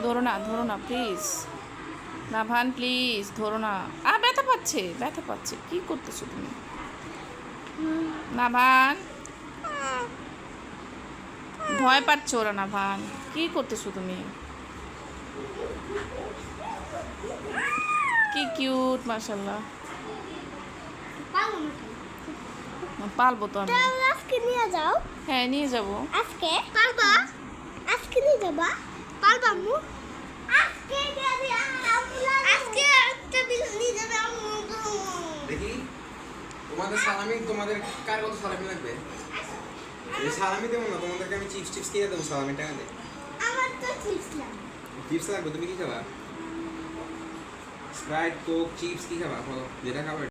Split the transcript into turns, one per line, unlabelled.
ধরো না please. নাভান please ধরো না। ব্যথা পাচ্ছে কি করতেছো তুমি? নাভান ভয় পাচ্ছে ওরা। নাভান কি করতেছো তুমি? কি কিউট মাশাআল্লাহ। পালবো তো আমি।
আজকে নিয়ে যাও।
হ্যাঁ নিয়ে যাবো।
আজকে পালবা? আজকে নিয়ে যাবা? পালবা আম্মু? আজকে আজকে একটা নিয়ে যাবে আম্মু।
দেখি তোমাদের সালামি, তোমাদের কার কত সালামি লাগবে? এই সালামি দেবো না, তোমাদেরকে আমি চিপস কিনে দেবো সালামি টাকা দিয়ে।
আমার তো চিপস লাগবে।
চিপস লাগবে, তুমি কি খাবা? স্প্রাইট, কোক, চিপস কি খাবা? বলো যেটা খাবে।